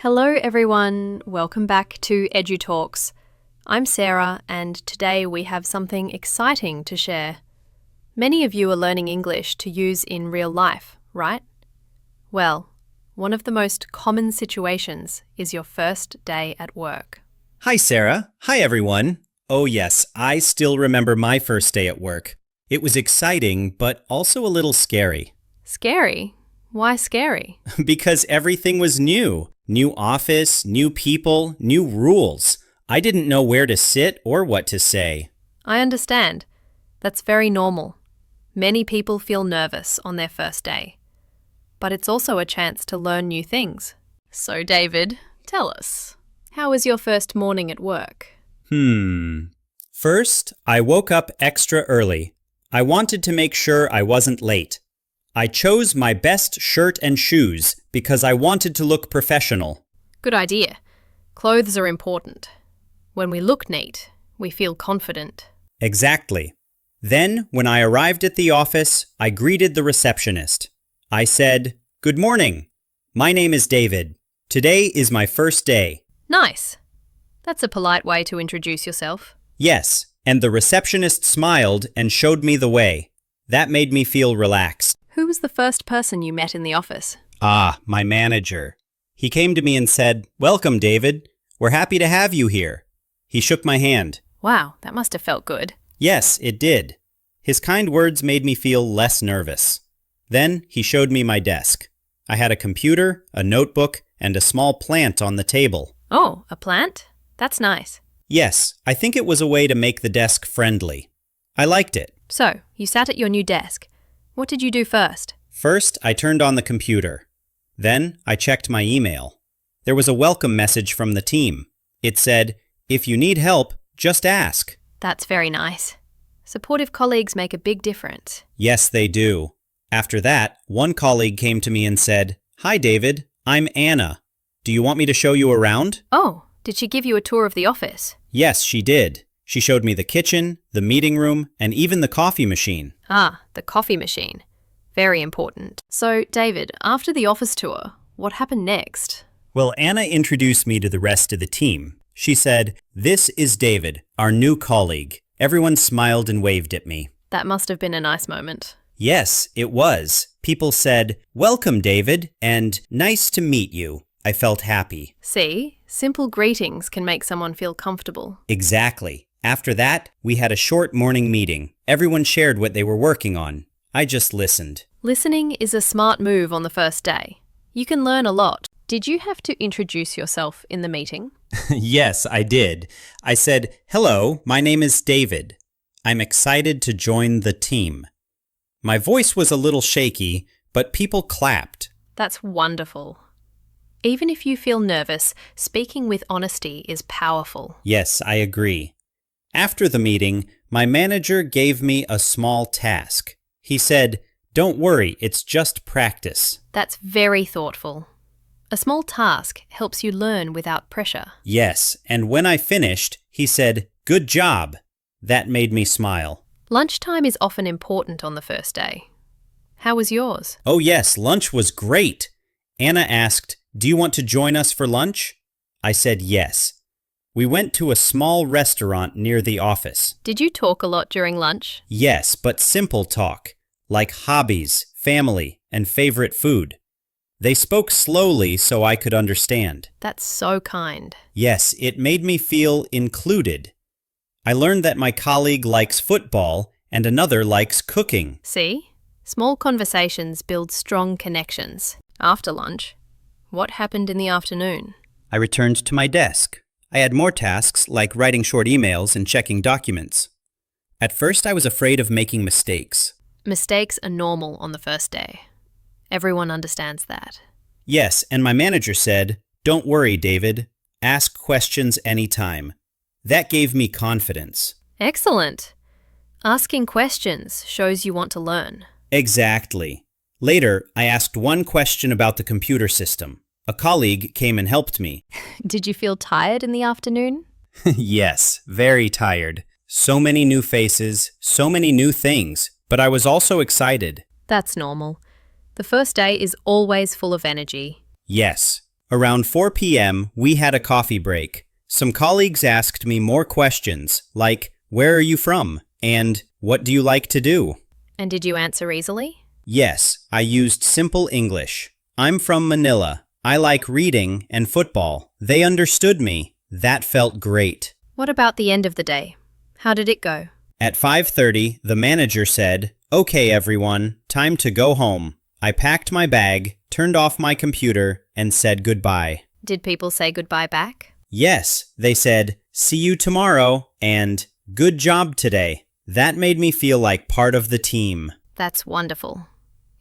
Hello everyone, welcome back to EduTalks. I'm Sarah and today we have something exciting to share. Many of you are learning English to use in real life, right? Well, one of the most common situations is your first day at work. Hi, Sarah. Hi, everyone. Oh, yes, I still remember my first day at work. It was exciting, but also a little scary. Scary? Why scary? Because everything was new. New office, new people, new rules. I didn't know where to sit or what to say. I understand. That's very normal. Many people feel nervous on their first day. But it's also a chance to learn new things. So, David, tell us, how was your first morning at work? First, I woke up extra early. I wanted to make sure I wasn't late. I chose my best shirt and shoes because I wanted to look professional. Good idea. Clothes are important. When we look neat, we feel confident. Exactly. Then, when I arrived at the office, I greeted the receptionist. I said, "Good morning. My name is David. Today is my first day." Nice. That's a polite way to introduce yourself. Yes, and the receptionist smiled and showed me the way. That made me feel relaxed. Who was the first person you met in the office? My manager. He came to me and said, "Welcome, David. We're happy to have you here." He shook my hand. Wow, that must have felt good. Yes, it did. His kind words made me feel less nervous. Then he showed me my desk. I had a computer, a notebook, and a small plant on the table. Oh, a plant? That's nice. Yes, I think it was a way to make the desk friendly. I liked it. So, you sat at your new desk. What did you do first? First, I turned on the computer. Then, I checked my email. There was a welcome message from the team. It said, "If you need help, just ask." That's very nice. Supportive colleagues make a big difference. Yes, they do. After that, one colleague came to me and said, "Hi, David. I'm Anna. Do you want me to show you around?" Oh, did she give you a tour of the office? Yes, she did. She showed me the kitchen, the meeting room, and even the coffee machine. Ah, the coffee machine. Very important. So, David, after the office tour, what happened next? Well, Anna introduced me to the rest of the team. She said, "This is David, our new colleague." Everyone smiled and waved at me. That must have been a nice moment. Yes, it was. People said, "Welcome, David," and "Nice to meet you." I felt happy. See, simple greetings can make someone feel comfortable. Exactly. After that, we had a short morning meeting. Everyone shared what they were working on. I just listened. Listening is a smart move on the first day. You can learn a lot. Did you have to introduce yourself in the meeting? Yes, I did. I said, "Hello, my name is David. I'm excited to join the team." My voice was a little shaky, but people clapped. That's wonderful. Even if you feel nervous, speaking with honesty is powerful. Yes, I agree. After the meeting, my manager gave me a small task. He said, "Don't worry, it's just practice." That's very thoughtful. A small task helps you learn without pressure. Yes, and when I finished, he said, "Good job." That made me smile. Lunchtime is often important on the first day. How was yours? Oh yes, lunch was great. Anna asked, "Do you want to join us for lunch?" I said yes. We went to a small restaurant near the office. Did you talk a lot during lunch? Yes, but simple talk, like hobbies, family, and favorite food. They spoke slowly so I could understand. That's so kind. Yes, it made me feel included. I learned that my colleague likes football and another likes cooking. See? Small conversations build strong connections. After lunch, what happened in the afternoon? I returned to my desk. I had more tasks like writing short emails and checking documents. At first, I was afraid of making mistakes. Mistakes are normal on the first day. Everyone understands that. Yes, and my manager said, "Don't worry, David. Ask questions anytime." That gave me confidence. Excellent. Asking questions shows you want to learn. Exactly. Later, I asked one question about the computer system. A colleague came and helped me. Did you feel tired in the afternoon? Yes, very tired. So many new faces, so many new things, but I was also excited. That's normal. The first day is always full of energy. Yes, Around 4 p.m., we had a coffee break. Some colleagues asked me more questions, like, "Where are you from?" and "What do you like to do?" And did you answer easily? Yes, I used simple English. "I'm from Manila. I like reading and football." They understood me. That felt great. What about the end of the day? How did it go? At 5:30, the manager said, "Okay, everyone, time to go home." I packed my bag, turned off my computer, and said goodbye. Did people say goodbye back? Yes, they said, "See you tomorrow," and "Good job today." That made me feel like part of the team. That's wonderful.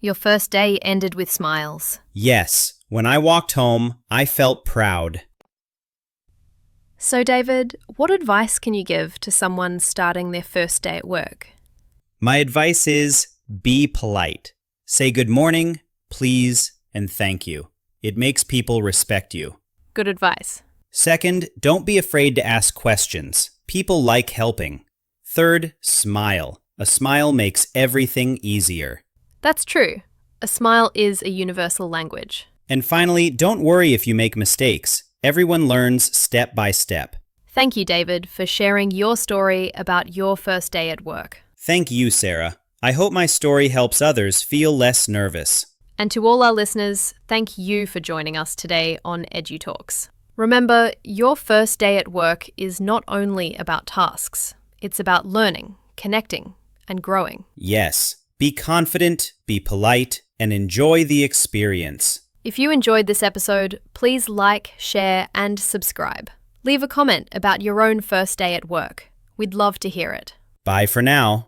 Your first day ended with smiles. Yes, when I walked home, I felt proud. So, David, what advice can you give to someone starting their first day at work? My advice is be polite. Say good morning, please, and thank you. It makes people respect you. Good advice. Second, don't be afraid to ask questions. People like helping. Third, smile. A smile makes everything easier. That's true. A smile is a universal language. And finally, don't worry if you make mistakes. Everyone learns step by step. Thank you, David, for sharing your story about your first day at work. Thank you, Sarah. I hope my story helps others feel less nervous. And to all our listeners, thank you for joining us today on EduTalks. Remember, your first day at work is not only about tasks. It's about learning, connecting, and growing. Yes. Be confident, be polite, and enjoy the experience. If you enjoyed this episode, please like, share, and subscribe. Leave a comment about your own first day at work. We'd love to hear it. Bye for now.